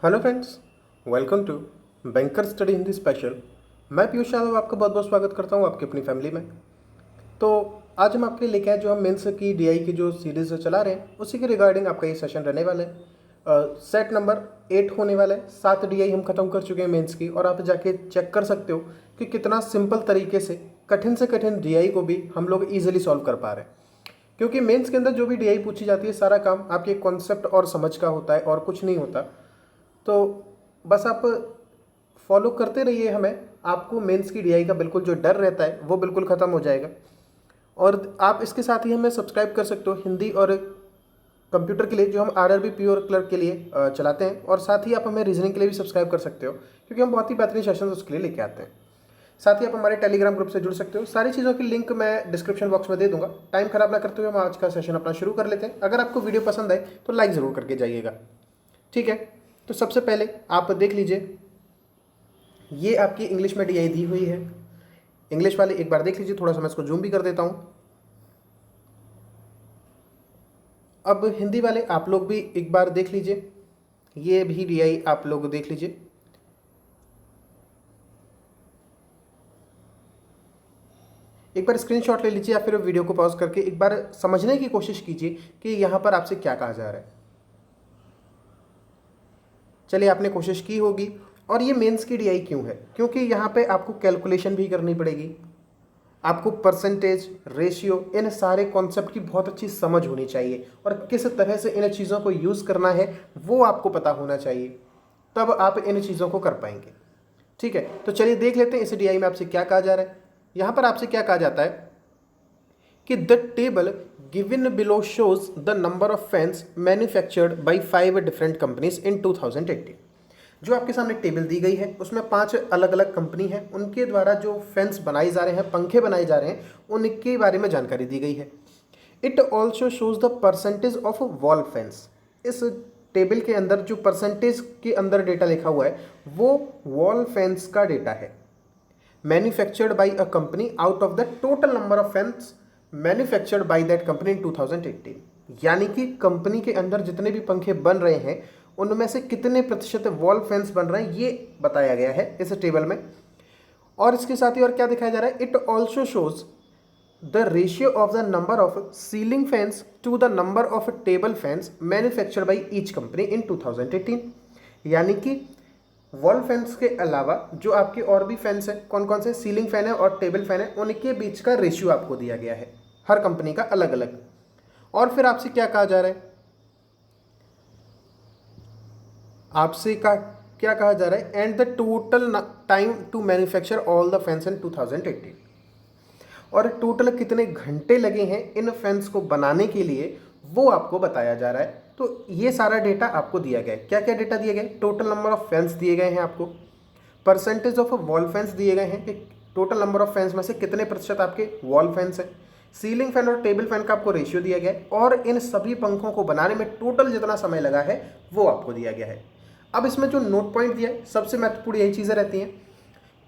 Hello friends, welcome to banker study Hindi special. मैं पीयूष यादव आपका बहुत बहुत स्वागत करता हूं आपकी अपनी फैमिली में। तो आज हम आपके लिए लेके आए जो हम मेंस की डीआई की जो सीरीज़ चला रहे हैं उसी के रिगार्डिंग आपका ये सेशन रहने वाला है। सेट नंबर 8 होने वाला है। 7 डीआई हम खत्म कर चुके हैं मेंस की, और आप जाके चेक कर सकते हो कि कितना सिंपल तरीके से कठिन डीआई को भी हम लोग ईजिली सॉल्व कर पा रहे हैं। क्योंकि मेंस के अंदर जो भी डीआई पूछी जाती है सारा काम आपके कॉन्सेप्ट और समझ का होता है और कुछ नहीं होता। तो बस आप फॉलो करते रहिए हमें, आपको मेंस की डीआई का बिल्कुल जो डर रहता है वो बिल्कुल ख़त्म हो जाएगा। और आप इसके साथ ही हमें सब्सक्राइब कर सकते हो हिंदी और कंप्यूटर के लिए, जो हम आरआरबी प्योर क्लर्क के लिए चलाते हैं। और साथ ही आप हमें रीजनिंग के लिए भी सब्सक्राइब कर सकते हो, क्योंकि हम बहुत ही बेहतरीन सेशन उसके लिए लेके आते हैं। साथ ही आप हमारे टेलीग्राम ग्रुप से जुड़ सकते हो। सारी चीज़ों की लिंक मैं डिस्क्रिप्शन बॉक्स में दे दूंगा। टाइम खराब ना करते हुए हम आज का सेशन अपना शुरू कर लेते हैं। अगर आपको वीडियो पसंद आए तो लाइक ज़रूर करके जाइएगा, ठीक है। तो सबसे पहले आप देख लीजिए, ये आपकी इंग्लिश में डीआई दी हुई है। इंग्लिश वाले एक बार देख लीजिए, थोड़ा सा मैं इसको जूम भी कर देता हूँ। अब हिंदी वाले आप लोग भी एक बार देख लीजिए, ये भी डीआई आप लोग देख लीजिए। एक बार स्क्रीनशॉट ले लीजिए या फिर वीडियो को पॉज करके एक बार समझने की कोशिश कीजिए कि यहाँ पर आपसे क्या कहा जा रहा है। चलिए, आपने कोशिश की होगी। और ये मेंस की डीआई क्यों है? क्योंकि यहाँ पे आपको कैलकुलेशन भी करनी पड़ेगी, आपको परसेंटेज, रेशियो, इन सारे कॉन्सेप्ट की बहुत अच्छी समझ होनी चाहिए, और किस तरह से इन चीज़ों को यूज़ करना है वो आपको पता होना चाहिए, तब आप इन चीज़ों को कर पाएंगे, ठीक है। तो चलिए देख लेते हैं इस डीआई में आपसे क्या कहा जा रहा है। यहाँ पर आपसे क्या कहा जाता है कि the table given below shows the number of fans manufactured by 5 different companies in 2018। जो आपके सामने टेबल दी गई है उसमें 5 अलग अलग कंपनी है, उनके द्वारा जो फैंस बनाए जा रहे हैं, पंखे बनाए जा रहे हैं, उनके बारे में जानकारी दी गई है। It also shows the percentage of wall fans. इस टेबल के अंदर जो परसेंटेज के अंदर डेटा लिखा हुआ है वो वॉल फैंस का डेटा है। Manufactured by a company out of the total number of fans manufactured by that company in 2018। यानी कि कंपनी के अंदर जितने भी पंखे बन रहे हैं उनमें से कितने प्रतिशत वॉल फैंस बन रहे हैं ये बताया गया है इस टेबल में। और इसके साथ ही और क्या दिखाया जा रहा है, it also shows the ratio of the number of ceiling fans to the number of table fans manufactured by each company in 2018। यानी कि वॉल फैंस के अलावा जो आपके और भी फैंस हैं, कौन कौन से सीलिंग फैन है और टेबल फैन है, उनके बीच का रेशियो आपको दिया गया है, हर कंपनी का अलग अलग। और फिर आपसे क्या कहा जा रहा है, आपसे क्या कहा जा रहा है, and the total time to manufacture all the fans in 2018। और टोटल कितने घंटे लगे हैं इन फैंस को बनाने के लिए वो आपको बताया जा रहा है। तो ये सारा डेटा आपको दिया गया है। क्या क्या डेटा दिए गए, टोटल नंबर ऑफ फैंस दिए गए हैं आपको, परसेंटेज ऑफ वॉल फैंस दिए गए हैं कि टोटल नंबर ऑफ फैंस में से कितने प्रतिशत आपके वॉल फैंस हैं, सीलिंग फैन और टेबल फैन का आपको रेशियो दिया गया है, और इन सभी पंखों को बनाने में टोटल जितना समय लगा है वो आपको दिया गया है। अब इसमें जो नोट पॉइंट दिया है, सबसे महत्वपूर्ण यही चीज़ें रहती हैं।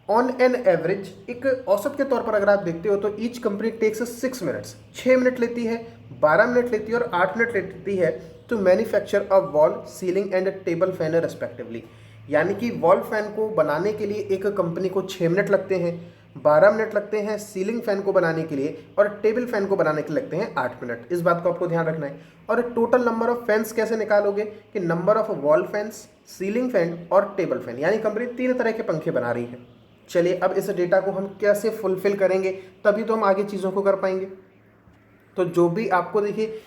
ऑन एन एवरेज, एक औसत के तौर पर अगर आप देखते हो तो each company takes 6 minutes, 6 minute लेती है, 12 मिनट लेती है और 8 मिनट लेती है to manufacture a wall, ceiling and table fan respectively. यानी कि वॉल फैन को बनाने के लिए एक कंपनी को 6 मिनट लगते हैं, 12 मिनट लगते हैं सीलिंग फैन को बनाने के लिए, और टेबल फैन को बनाने के लिए लगते हैं 8 मिनट। इस बात को आपको ध्यान रखना है। और टोटल नंबर ऑफ फैंस कैसे निकालोगे कि number of wall fans, ceiling fan और टेबल फैन, यानी कंपनी 3 तरह के पंखे बना रही है। चलिए, अब इस डेटा को हम कैसे फुलफिल करेंगे, तभी तो हम आगे चीज़ों को कर पाएंगे। तो जो भी आपको देखिए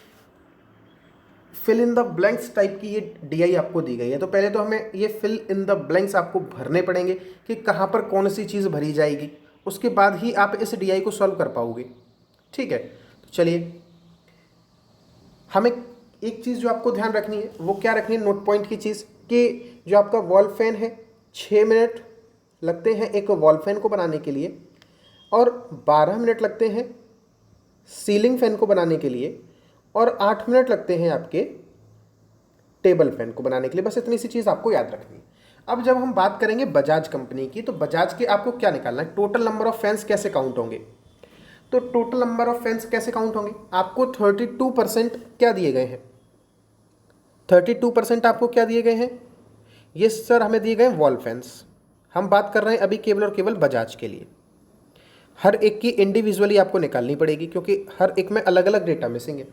fill in the blanks type की ये डीआई आपको दी गई है, तो पहले तो हमें ये फिल इन द ब्लैंक्स आपको भरने पड़ेंगे कि कहाँ पर कौन सी चीज़ भरी जाएगी, उसके बाद ही आप इस डीआई को सॉल्व कर पाओगे, ठीक है। तो चलिए, हमें एक चीज़ जो आपको ध्यान रखनी है वो क्या रखनी है, नोट पॉइंट की चीज़, कि जो आपका वॉल फैन है 6 मिनट लगते हैं एक वॉल फैन को बनाने के लिए, और 12 मिनट लगते हैं सीलिंग फैन को बनाने के लिए, और 8 मिनट लगते हैं आपके टेबल फैन को बनाने के लिए। बस इतनी सी चीज़ आपको याद रखनी है। अब जब हम बात करेंगे बजाज कंपनी की, तो बजाज के आपको क्या निकालना है, टोटल नंबर ऑफ फैंस कैसे काउंट होंगे। तो टोटल नंबर ऑफ फैंस कैसे काउंट होंगे, आपको 32% क्या दिए गए हैं, 32% आपको क्या दिए गए हैं ये सर हमें दिए गए वॉल फैंस, हम बात कर रहे हैं अभी केवल और केवल बजाज के लिए। हर एक की इंडिविजुअली आपको निकालनी पड़ेगी क्योंकि हर एक में अलग अलग डेटा मिसिंग है।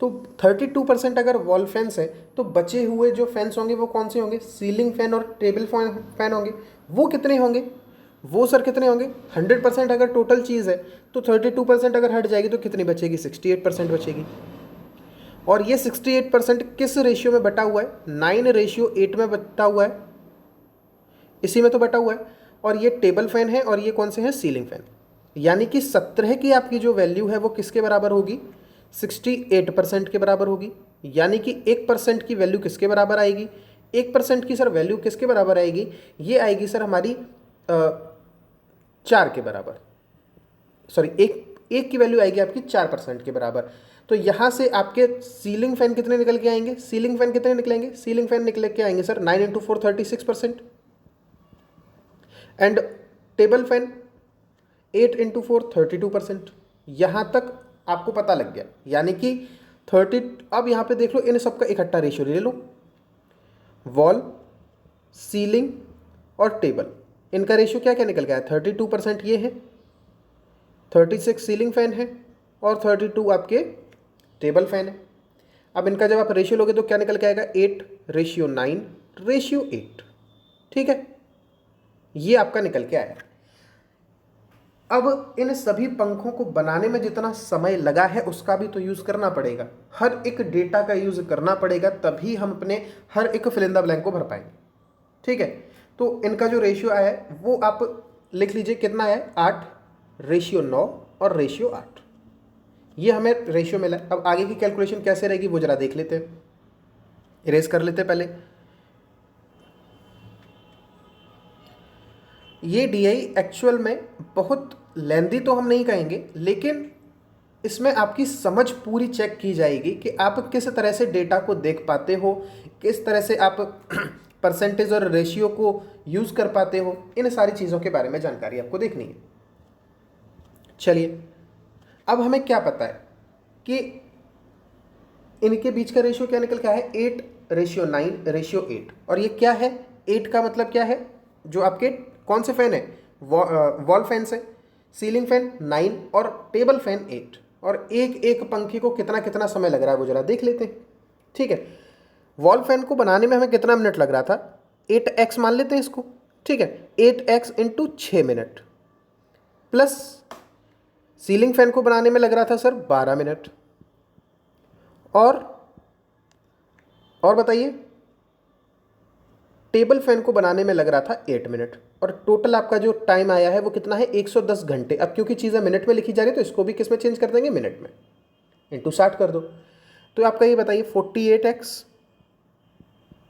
तो 32% अगर वॉल फैंस है तो बचे हुए जो फैंस होंगे वो कौन से होंगे? सीलिंग फैन और टेबल फैन होंगे। वो कितने होंगे? वो सर कितने होंगे? 100% अगर टोटल चीज़ है तो 32% अगर हट जाएगी तो कितनी बचेगी? 68% बचेगी। और ये 68% किस रेशियो में बटा हुआ है? 9:8 में बटा हुआ है, इसी में तो बटा हुआ है। और ये टेबल फैन है और ये कौन से हैं? Ceiling fan. यानी कि 17 की आपकी जो वैल्यू है वो किसके बराबर होगी? 68% के बराबर होगी। यानी कि 1% की वैल्यू किसके बराबर आएगी? 1% की सर वैल्यू किसके बराबर आएगी? ये आएगी सर हमारी 4 के बराबर, सॉरी एक की वैल्यू आएगी आपकी 4% के बराबर। तो यहाँ से आपके सीलिंग फैन कितने निकल के आएंगे? सीलिंग फैन कितने निकलेंगे? सीलिंग फैन निकल के आएंगे सर 9 × 4 36%। And table fan 8 × 4 32%। यहाँ तक आपको पता लग गया। यानी कि 30, अब यहाँ पे देख लो इन सबका इकट्ठा रेशियो ले लो। वॉल, सीलिंग और टेबल, इनका रेशियो क्या क्या निकल गया है? 32% ये है, 36 सीलिंग फैन है और 32 आपके टेबल फैन है। अब इनका जब आप रेशियो लोगे तो क्या निकल के आएगा? 8:9:8। ठीक है, ये आपका निकल के आया। अब इन सभी पंखों को बनाने में जितना समय लगा है उसका भी तो यूज़ करना पड़ेगा, हर एक डेटा का यूज़ करना पड़ेगा, तभी हम अपने हर एक फिल इन द ब्लैंक को भर पाएंगे। ठीक है, तो इनका जो रेशियो आया है वो आप लिख लीजिए, कितना है? 8:9 और 8:8, ये हमें रेशियो मिला है। अब आगे की कैलकुलेशन कैसे रहेगी वो जरा देख लेते हैं, इरेज कर लेते हैं पहले। ये डीआई एक्चुअल में बहुत लेंदी तो हम नहीं कहेंगे, लेकिन इसमें आपकी समझ पूरी चेक की जाएगी कि आप किस तरह से डेटा को देख पाते हो, किस तरह से आप परसेंटेज और रेशियो को यूज़ कर पाते हो। इन सारी चीज़ों के बारे में जानकारी आपको देखनी है। चलिए, अब हमें क्या पता है कि इनके बीच का रेशियो क्या निकल के आया है? 8:9:8। और ये क्या है? 8 का मतलब क्या है? जो आपके कौन से फैन है? वॉल फैन से। सीलिंग फैन 9 और टेबल फैन 8। और एक एक पंखे को कितना कितना समय लग रहा है वो जरा देख लेते हैं। ठीक है, वॉल फैन को बनाने में हमें कितना मिनट लग रहा था? 8x मान लेते हैं इसको। ठीक है, 8x × 6 minute, plus ceiling fan को बनाने में लग रहा था सर 12 मिनट। और बताइए, टेबल फैन को बनाने में लग रहा था 8 मिनट। और टोटल आपका जो टाइम आया है वो कितना है? 110 घंटे। अब क्योंकि चीज़ें मिनट में लिखी जा रही है तो इसको भी किस में चेंज कर देंगे? मिनट में, इंटू 60 कर दो। तो आपका ये बताइए 48x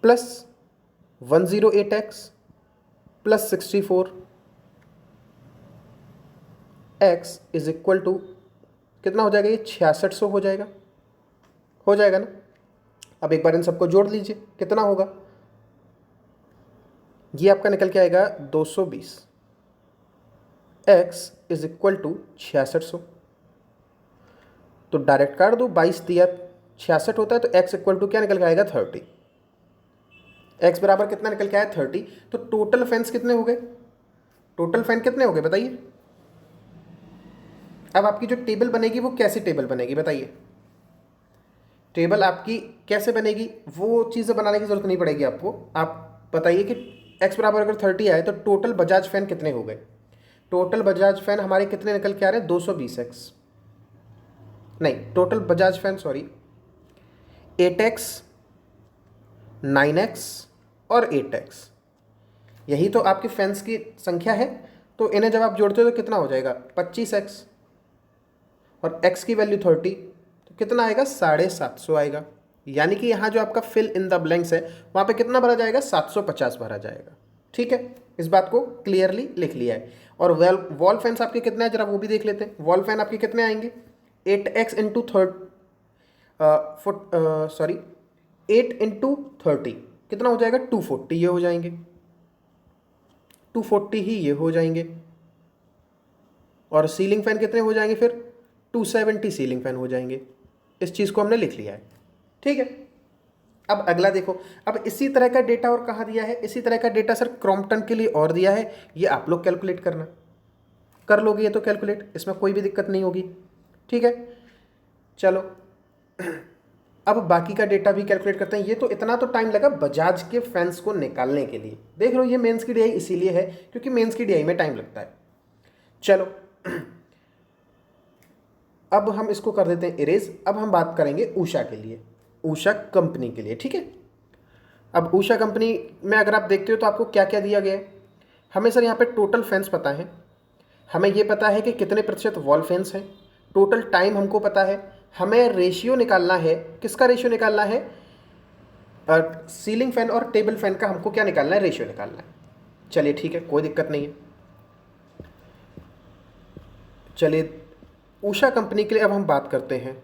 plus 108x plus 64x is equal to कितना हो जाएगा? ये 6600 हो जाएगा। हो जाएगा ना? अब एक बार इन सबको जोड़ लीजिए, कितना होगा? ये आपका निकल के आएगा 220। x is equal to 6600। तो डायरेक्ट काट दो, 22 दिया 66 होता है, तो x इक्वल टू क्या निकल के आएगा? 30। x बराबर कितना निकल के आया? 30। तो टोटल फैंस कितने हो गए? टोटल फैन कितने हो गए बताइए? अब आपकी जो टेबल बनेगी वो कैसी टेबल बनेगी बताइए? टेबल आपकी कैसे बनेगी वो चीज़ें बनाने की ज़रूरत नहीं पड़ेगी आपको। आप बताइए कि x बराबर अगर 30 आए तो टोटल बजाज फैन कितने हो गए? टोटल बजाज फैन हमारे कितने निकल के आ रहे हैं? 220x, नहीं total Bajaj fan sorry 8x 9x और 8x, यही तो आपके फैंस की संख्या है। तो इन्हें जब आप जोड़ते हो तो कितना हो जाएगा? 25x और x की वैल्यू 30, तो कितना आएगा? 750 आएगा। यानी कि यहाँ जो आपका फिल इन द ब्लैंक्स है वहाँ पे कितना भरा जाएगा? 750 भरा जाएगा। ठीक है, इस बात को क्लियरली लिख लिया है। और वॉल फैंस आपके कितने हैं जरा वो भी देख लेते हैं। वॉल फैन आपके कितने आएंगे? 8x इंटू 30 कितना हो जाएगा? 240 ये हो जाएंगे, 240 ही ये हो जाएंगे। और सीलिंग फैन कितने हो जाएंगे फिर? 270 सीलिंग फैन हो जाएंगे। इस चीज़ को हमने लिख लिया है। ठीक है, अब अगला देखो, अब इसी तरह का डेटा और कहाँ दिया है, इसी तरह का डेटा सर क्रॉम्पटन के लिए और दिया है, ये आप लोग कैलकुलेट करना, कर लोगे ये तो कैलकुलेट, इसमें कोई भी दिक्कत नहीं होगी, ठीक है। चलो अब बाकी का डेटा भी कैलकुलेट करते हैं। ये तो इतना तो टाइम लगा बजाज के फैंस को निकालने के लिए, देख लो ये मेंस की डीआई इसीलिए है क्योंकि मेंस की डीआई में टाइम लगता है। चलो अब हम इसको कर देते हैं इरेज। अब हम बात करेंगे उषा के लिए, उषा कंपनी के लिए, ठीक है। अब उषा कंपनी में अगर आप देखते हो तो आपको क्या क्या दिया गया है, हमें सर यहाँ पे टोटल फैंस पता है, हमें ये पता है कि कितने प्रतिशत वॉल फैंस हैं, टोटल टाइम हमको पता है, हमें रेशियो निकालना है, किसका रेशियो निकालना है, सीलिंग फैन और टेबल फैन का हमको क्या निकालना है, रेशियो निकालना है। चलिए ठीक है, कोई दिक्कत नहीं है। चलिए उषा कंपनी के लिए अब हम बात करते हैं।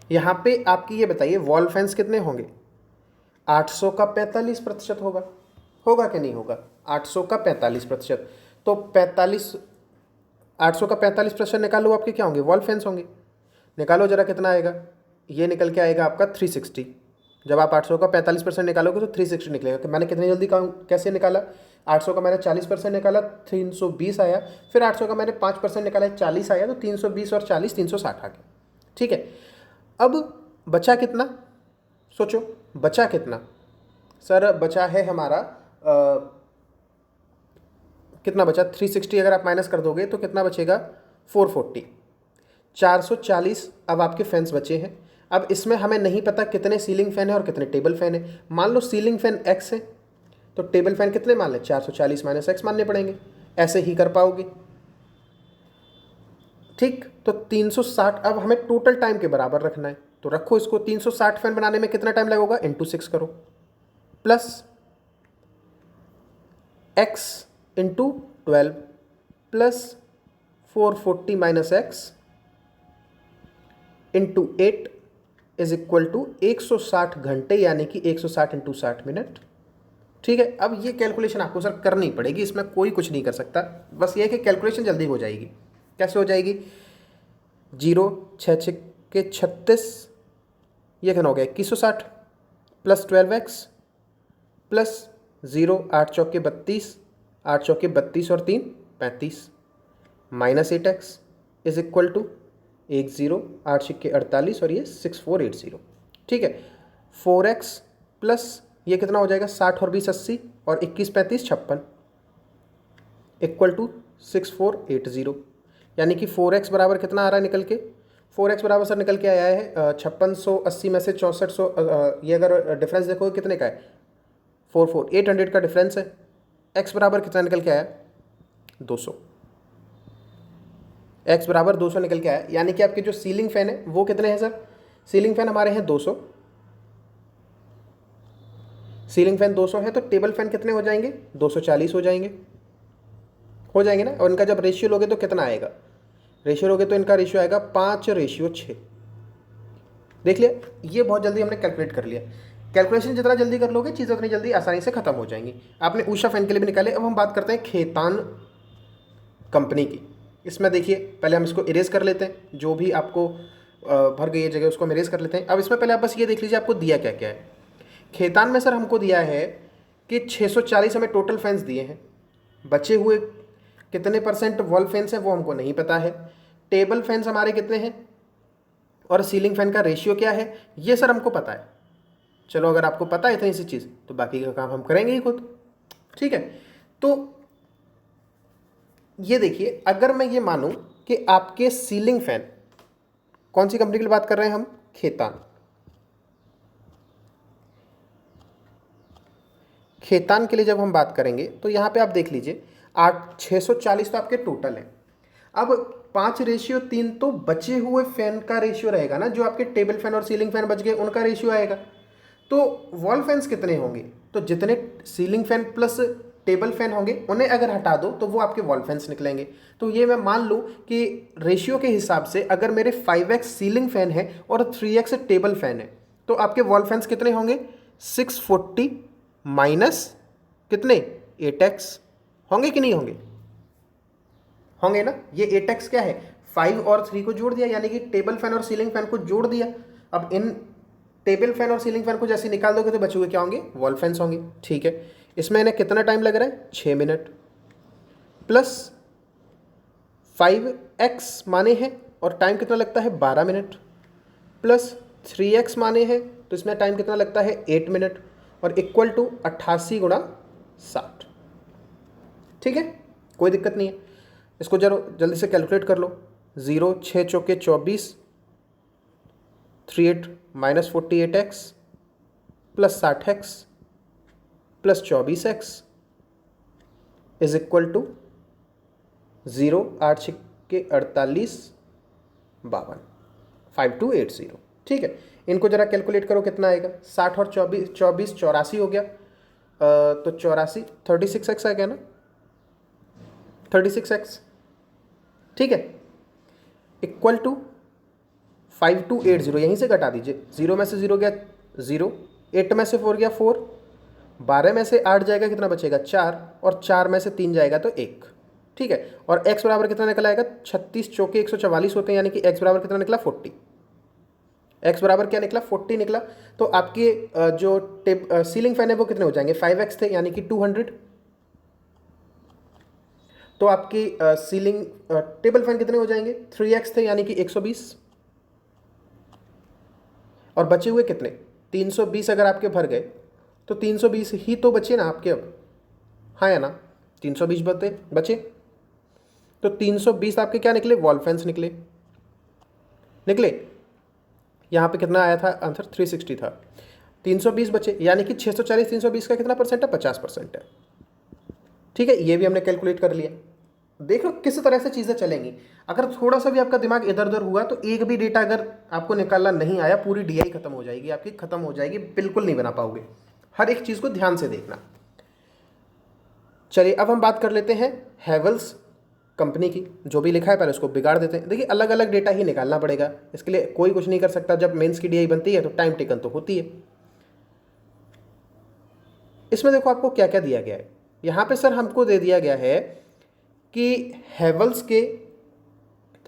यहाँ पे आपकी ये बताइए वॉल फैंस कितने होंगे, 800 का 45% होगा, होगा कि नहीं होगा, 800 का 45%, तो 800 का 45% निकालो, आपके क्या होंगे, वॉल फैंस होंगे। निकालो जरा कितना आएगा, ये निकल के आएगा आपका 360। जब आप 800 का 45% निकालोगे तो 360 निकलेगा। कि मैंने कितनी जल्दी कैसे निकाला, 800 का मैंने 40% निकाला 320 आया, फिर 800 का मैंने 5% निकाला 40 आया, तो 320 और 40 360 आ गया, ठीक है। अब बचा कितना, सोचो बचा कितना, सर बचा है हमारा कितना बचा, 360 अगर आप माइनस कर दोगे तो कितना बचेगा, 440, 440 अब आपके फैंस बचे हैं। अब इसमें हमें नहीं पता कितने सीलिंग फैन है और कितने टेबल फैन है। मान लो सीलिंग फैन x है तो टेबल फैन कितने मान लें, 440 माइनस x मानने पड़ेंगे, ऐसे ही कर पाओगे, ठीक। तो 360 अब हमें टोटल टाइम के बराबर रखना है, तो रखो इसको, 360 फैन बनाने में कितना टाइम लगेगा, इंटू 6 करो, plus x into 12 plus 440 minus x into 8 is equal to 160 घंटे, यानी कि 160 इंटू 60 मिनट, ठीक है। अब ये कैलकुलेशन आपको सर करनी पड़ेगी, इसमें कोई कुछ नहीं कर सकता, बस ये है कि कैलकुलेशन जल्दी हो जाएगी। कैसे हो जाएगी, 0 6 6 के 36, ये कितना हो गया 2160, प्लस 12x प्लस 0 8 चौके 32, 8 चौके 32 और 3 35, minus 8x is equal to 10 8 छिक्के 48 और ये 6480, ठीक है। 4x प्लस ये कितना हो जाएगा, 60 और 20 80 और 21 35 56 इक्वल टू 6480, यानी कि 4x बराबर कितना आ रहा है निकल के, 4x बराबर सर निकल के आया है 5680 में से 6400, ये अगर डिफरेंस देखो कितने का है, 800 का डिफरेंस है। x बराबर कितना निकल के आया, 200, x बराबर 200 निकल के आया, यानी कि आपके जो सीलिंग फैन है वो कितने हैं सर, सीलिंग फैन हमारे हैं 200, सीलिंग फैन 200 है, तो टेबल फैन कितने हो जाएंगे, 240 हो जाएंगे, हो जाएंगे ना। और इनका जब रेशियो लोगे तो कितना आएगा, रेशियो लोगे तो इनका रेशियो आएगा 5:6। देख लिया, ये बहुत जल्दी हमने कैलकुलेट कर लिया। कैलकुलेशन जितना जल्दी कर लोगे चीज़ें उतनी जल्दी आसानी से खत्म हो जाएंगी। आपने उषा फैन के लिए भी निकाले। अब हम बात करते हैं खेतान कंपनी की। इसमें देखिए पहले हम इसको इरेज कर लेते हैं, जो भी आपको भर गई है जगह उसको हम इरेज कर लेते हैं। अब इसमें पहले आप बस ये देख लीजिए आपको दिया क्या क्या है। खेतान में सर हमको दिया है कि 640 हमें टोटल फैंस दिए हैं, बचे हुए कितने परसेंट वॉल फैंस हैं वो हमको नहीं पता है, टेबल फैंस हमारे कितने हैं और सीलिंग फैन का रेशियो क्या है ये सर हमको पता है। चलो अगर आपको पता है इतनी सी चीज़ तो बाकी का काम हम करेंगे ही खुद, ठीक है। तो ये देखिए, अगर मैं ये मानूं कि आपके सीलिंग फैन, कौन सी कंपनी की बात कर रहे हैं हम, खेतान, खेतान के लिए जब हम बात करेंगे तो यहाँ पे आप देख लीजिए 640 तो आपके टोटल है। अब 5:3 तो बचे हुए फैन का रेशियो रहेगा ना, जो आपके टेबल फैन और सीलिंग फैन बच गए उनका रेशियो आएगा। तो वॉल फैंस कितने होंगे, तो जितने ceiling fan plus table fan होंगे उन्हें अगर हटा दो तो वो आपके वॉल फैंस निकलेंगे। तो ये मैं मान लूँ कि रेशियो के हिसाब से अगर मेरे 5x सीलिंग फैन है और 3x टेबल फैन है तो आपके वॉल फैंस कितने होंगे, 640 माइनस कितने 8x होंगे कि नहीं होंगे, होंगे ना। ये 8x क्या है, 5 और 3 को जोड़ दिया, यानी कि टेबल फैन और सीलिंग फैन को जोड़ दिया। अब इन टेबल फैन और सीलिंग फैन को जैसे निकाल दोगे तो बचे हुए क्या होंगे, वॉल फैंस होंगे। ठीक है, इसमें इन्हें कितना टाइम लग रहा है, 6 मिनट प्लस 5x माने हैं और टाइम कितना लगता है 12 मिनट प्लस 3x माने हैं तो इसमें टाइम कितना लगता है 8 मिनट और इक्वल टू 88 गुणा 60। ठीक है, कोई दिक्कत नहीं है। इसको जरा जल्दी से कैलकुलेट कर लो। 0 6 चौके 24, 38 minus 48x plus 60x plus 24x is equal to 0 8 छिक्के 48 52 5280। ठीक है, इनको जरा कैलकुलेट करो कितना आएगा, 60 और 24 24 84 हो गया, तो 84 36x आ गया ना, 36x। ठीक है, इक्वल टू 5280, यहीं से घटा दीजिए, 0 में से 0 गया 0, 8 में से 4 गया 4, 12 में से 8 जाएगा कितना बचेगा 4 और 4 में से 3 जाएगा तो 1। ठीक है, और x बराबर कितना निकल आएगा, 36 चौके 144 होते हैं, यानी कि x बराबर कितना निकला 40। x बराबर क्या निकला 40 निकला। तो आपके जो सीलिंग फैन है वो कितने हो जाएंगे, 5x थे यानी कि 200। तो आपकी सीलिंग टेबल फैन कितने हो जाएंगे, 3x थे यानी कि 120 और बचे हुए कितने 320। अगर आपके भर गए तो 320 ही तो बचे ना आपके अब, हाँ या ना, 320 बचे। तो 320 आपके क्या निकले, वॉल फैंस निकले। यहाँ पे कितना आया था आंसर, 360 था, 320 बचे, यानी कि 640 320 का कितना परसेंट है, 50% है। ठीक है, ये भी हमने कैलकुलेट कर लिया। देख लो किस तरह से चीज़ें चलेंगी। अगर थोड़ा सा भी आपका दिमाग इधर उधर हुआ तो एक भी डेटा अगर आपको निकालना नहीं आया, पूरी डीआई खत्म हो जाएगी आपकी, खत्म हो जाएगी, बिल्कुल नहीं बना पाओगे। हर एक चीज़ को ध्यान से देखना। चलिए अब हम बात कर लेते हैं हैवेल्स कंपनी की। जो भी लिखा है पहले उसको बिगाड़ देते हैं। देखिए अलग अलग डेटा ही निकालना पड़ेगा, इसके लिए कोई कुछ नहीं कर सकता। जब मेंस की डीआई बनती है तो टाइम टेकन तो होती है। इसमें देखो आपको क्या क्या दिया गया है। यहाँ पे सर हमको दे दिया गया है कि हैवेल्स के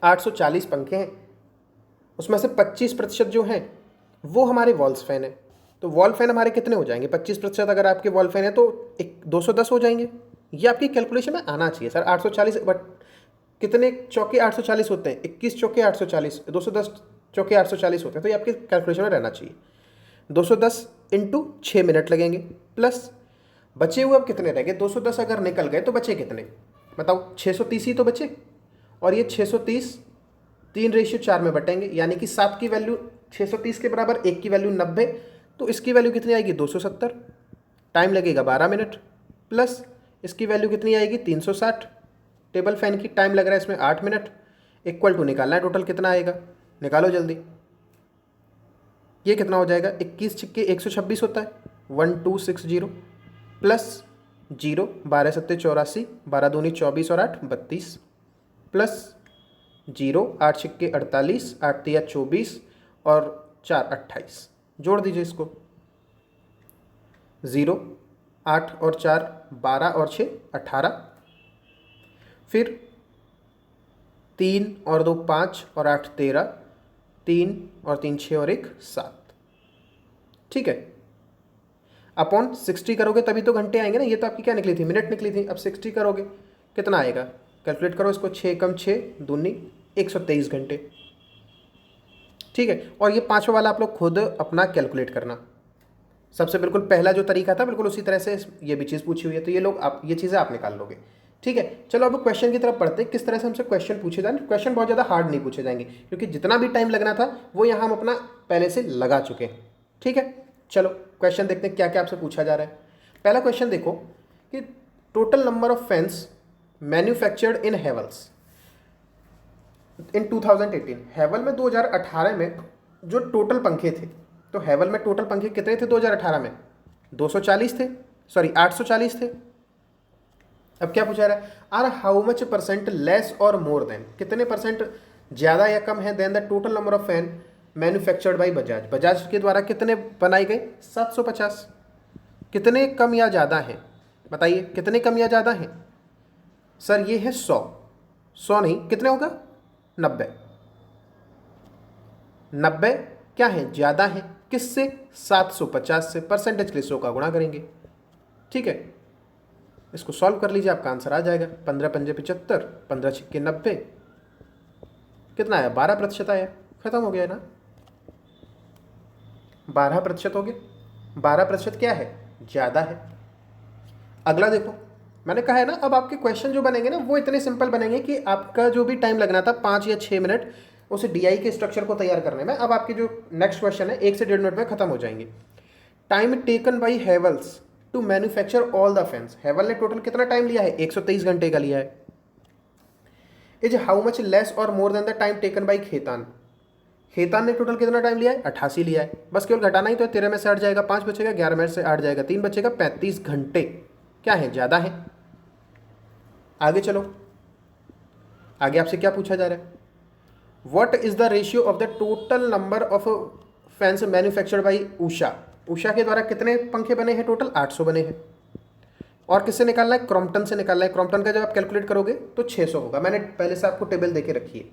840 पंखे हैं, उसमें से 25% जो हैं वो हमारे वॉल्स फैन है। तो वॉल फैन हमारे कितने हो जाएंगे, 25% अगर आपके वॉल फैन है तो 210 हो जाएंगे। ये आपकी कैलकुलेशन में आना चाहिए सर। 840 बट कितने चौके 840 होते हैं, 21 चौके 840, 210 चौके 840 होते हैं, तो ये आपके कैलकुलेशन में रहना चाहिए। 210 इंटू 6 मिनट लगेंगे प्लस बचे हुए अब कितने रह गए, 210 अगर निकल गए तो बचे कितने बताओ, 630 ही तो बचे। और ये 630 3:4 में बटेंगे, यानी कि 7 की वैल्यू 630 के बराबर, 1 की वैल्यू 90, तो इसकी वैल्यू कितनी आएगी 270। टाइम लगेगा 12 मिनट प्लस इसकी वैल्यू कितनी आएगी 360। टेबल फैन की टाइम लग रहा है इसमें 8 मिनट, इक्वल टू निकालना है टोटल कितना आएगा, निकालो जल्दी। ये कितना हो जाएगा, 21 छिक्के 126 होता है, 1260 प्लस 0, 12 सत्ते 84, 12 दूनी 24 और 8 32 प्लस 0, 8 छिक्के 48, 8 तिया 24 और 4 28। जोड़ दीजिए इसको, 0 8 और 4 12 और 6 18, फिर 3 और 2 5 और 8 13, 3 और 3 6 और 1 7। ठीक है, अपॉन 60 करोगे तभी तो घंटे आएंगे ना। ये तो आपकी क्या निकली थी, मिनट निकली थी। अब 60 करोगे कितना आएगा, कैलकुलेट करो इसको, 6 कम 6 दूनी 123 घंटे। ठीक है, और ये पांचवा वाला आप लोग खुद अपना कैलकुलेट करना। सबसे बिल्कुल पहला जो तरीका था बिल्कुल उसी तरह से ये भी चीज़ पूछी हुई है, तो ये लोग आप ये चीज़ें आप निकाल लोगे। ठीक है, चलो अब क्वेश्चन की तरफ पढ़ते हैं, किस तरह से हमसे क्वेश्चन पूछे जाएंगे। क्वेश्चन बहुत ज़्यादा हार्ड नहीं पूछे जाएंगे, क्योंकि जितना भी टाइम लगना था वो यहाँ हम अपना पहले से लगा चुके हैं। ठीक है, चलो क्वेश्चन देखते हैं क्या क्या आपसे पूछा जा रहा है। पहला क्वेश्चन देखो कि total number of fans manufactured in Havells इन 2018। हैवेल में 2018 में जो टोटल पंखे थे, तो हैवेल में टोटल पंखे कितने थे 2018 में, 240 थे, सॉरी 840 थे। अब क्या पूछा रहा है, are how much percent less or more than, कितने परसेंट ज़्यादा या कम है than the total number of fan manufactured by Bajaj, Bajaj के द्वारा कितने बनाए गए 750। कितने कम या ज़्यादा हैं बताइए, कितने कम या ज़्यादा हैं। सर ये है 100, 100 नहीं, कितने होगा 90, 90 क्या है ज़्यादा है। किससे? 750 से परसेंटेज के लिए 100 का गुणा करेंगे। ठीक है, इसको सॉल्व कर लीजिए, आपका आंसर आ जाएगा। 15 पंजे 75, 15 छिक्के 90, कितना आया? 12% आया। खत्म हो गया ना, 12% हो गया। 12% क्या है? ज़्यादा है। अगला देखो, मैंने कहा है ना, अब आपके क्वेश्चन जो बनेंगे ना वो इतने सिंपल बनेंगे कि आपका जो भी टाइम लगना था 5 या 6 मिनट उस डीआई के स्ट्रक्चर को तैयार करने में, अब आपके जो नेक्स्ट क्वेश्चन है 1 से 1.5 मिनट में खत्म हो जाएंगे। Time taken by Havells to manufacture all the fans. Havell ने टोटल कितना टाइम लिया है? 123 घंटे का लिया है। Is how much less or more than the time taken by Khaitan. Khaitan ने टोटल कितना टाइम लिया है? 88 लिया है। बस केवल घटाना ही तो है, 13 में से 8 जाएगा, 5 बचेगा, 11 में से 8 जाएगा, 3 बचेगा, 35 घंटे। क्या है? ज़्यादा है। आगे चलो, आगे आपसे क्या पूछा जा रहा है? What is the ratio of the total number of fans manufactured by Usha. Usha के द्वारा कितने पंखे बने हैं? टोटल 800 बने हैं। और किससे निकालना है? क्रॉम्पटन से निकालना है। क्रॉम्पटन का जब आप कैलकुलेट करोगे तो 600 होगा। मैंने पहले से आपको टेबल देके रखी है,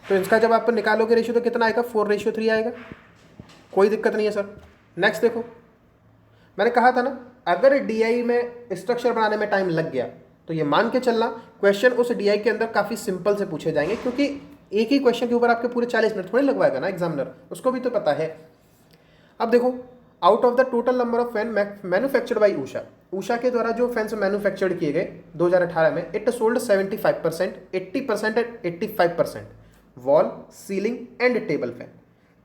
तो इसका जब आप निकालोगे रेशियो तो कितना आएगा? 4:3 आएगा। कोई दिक्कत नहीं है सर। नेक्स्ट देखो, मैंने कहा था ना, अगर डीआई में स्ट्रक्चर बनाने में टाइम लग गया तो ये मान के चलना क्वेश्चन उस डीआई के अंदर काफ़ी सिंपल से पूछे जाएंगे, क्योंकि एक ही क्वेश्चन के ऊपर आपके पूरे 40 मिनट थोड़ी लगवाएगा ना एग्जामिनर, उसको भी तो पता है। अब देखो, out of the total number of fan manufactured by Usha, Usha के द्वारा जो फैंस मैन्युफैक्चर्ड किए गए 2018 में, it sold 75%, 80% and 85% wall, ceiling and table fan.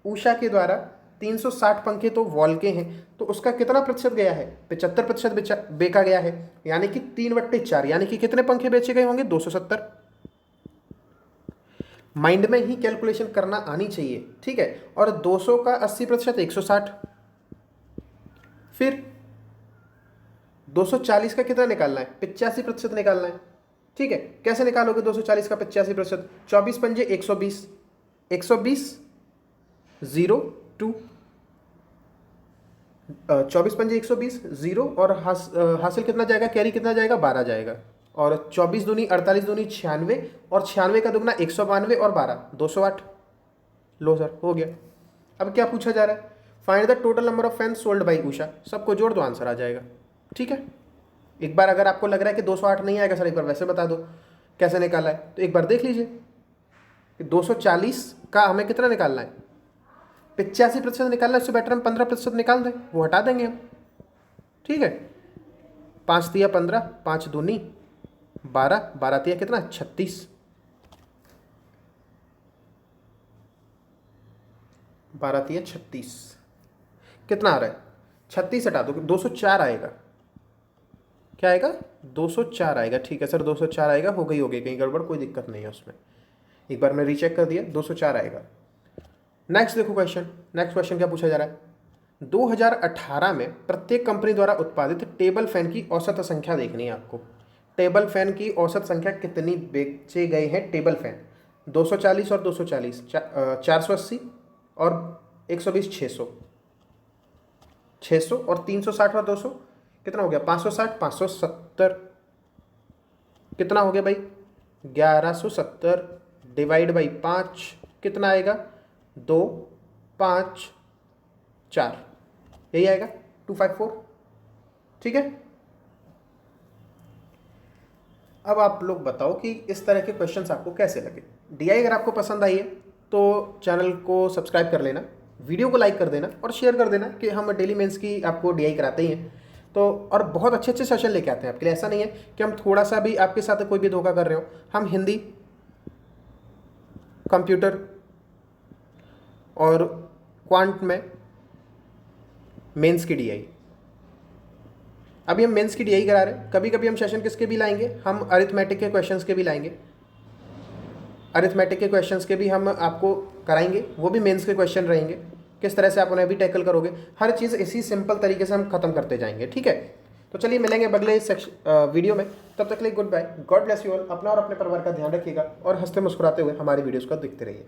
Usha के द्वारा 360 पंखे तो वॉल के हैं, तो उसका कितना प्रतिशत गया है? 75% बेचा गया है, यानी कि 3/4, यानी कि कितने पंखे बेचे गए होंगे? 270। माइंड में ही कैलकुलेशन करना आनी चाहिए, ठीक है। और 200 का 80% 160, फिर 240 का कितना निकालना है? 85% निकालना है, ठीक है। कैसे निकालोगे 240 का 85%? 24 पंजे 120, 120 0 2, 24 पंजे 120 0, और हासिल कितना जाएगा? कैरी कितना जाएगा? 12 जाएगा। और 24 दूनी 48 दूनी 96, और 96 का दुगना 192, और 12 208। लो सर, हो गया। अब क्या पूछा जा रहा है? Find the total number of fan sold by Usha. सबको जोड़ दो, आंसर आ जाएगा, ठीक है। एक बार अगर आपको लग रहा है कि 208 नहीं आएगा सर, एक बार वैसे बता दो कैसे निकाला है, तो एक बार देख लीजिए कि 240 का हमें कितना निकालना है? 85% निकालना है। उससे बेटर हम 15% निकाल दें, वो हटा देंगे हम, ठीक है। 5 तिया 15, 5 दूनी 12, 12 तिया कितना? 36, 12 तिया 36, कितना आ रहा है? 36 हटा दो, 204 आएगा। क्या आएगा? 204 आएगा, ठीक है सर, 204 आएगा। हो गई कहीं गड़बड़, कोई दिक्कत नहीं है उसमें। एक बार मैं रीचेक कर दिया, 204 आएगा। नेक्स्ट देखो क्वेश्चन, नेक्स्ट क्वेश्चन क्या पूछा जा रहा है? 2018 में प्रत्येक कंपनी द्वारा उत्पादित टेबल फैन की औसत संख्या देखनी है आपको। टेबल फैन की औसत संख्या कितनी बेचे गए हैं टेबल फैन? 240 और 240, 480 और 120, 600, 600 और 360 और 200 कितना हो गया? 560, 570, कितना हो गया भाई? 1170 डिवाइड बाई 5 कितना आएगा? 2 5 4, यही आएगा 254, ठीक है। अब आप लोग बताओ कि इस तरह के क्वेश्चंस आपको कैसे लगे। डीआई अगर आपको पसंद आई है तो चैनल को सब्सक्राइब कर लेना, वीडियो को लाइक कर देना और शेयर कर देना कि हम डेली मेंस की आपको डीआई कराते ही हैं। तो और बहुत अच्छे अच्छे सेशन लेके आते हैं आपके लिए। ऐसा नहीं है कि हम थोड़ा सा भी आपके साथ कोई भी धोखा कर रहे हो। हम हिंदी, कंप्यूटर और क्वांट में मेंस की डीआई, अभी हम मेंस की डीआई करा रहे हैं। कभी कभी हम सेशन किसके भी लाएंगे? हम अरिथमेटिक के क्वेश्चंस के भी लाएंगे। अरिथमेटिक के क्वेश्चंस के भी हम आपको कराएंगे, वो भी मेंस के क्वेश्चन रहेंगे। किस तरह से आप उन्हें भी टैकल करोगे, हर चीज़ इसी सिंपल तरीके से हम खत्म करते जाएंगे, ठीक है। तो चलिए मिलेंगे अगले वीडियो में, तब तक के लिए goodbye, God bless you all. अपना और अपने परिवार का ध्यान रखिएगा और हंसते मुस्कुराते हुए हमारी वीडियोज़ को देखते रहिए।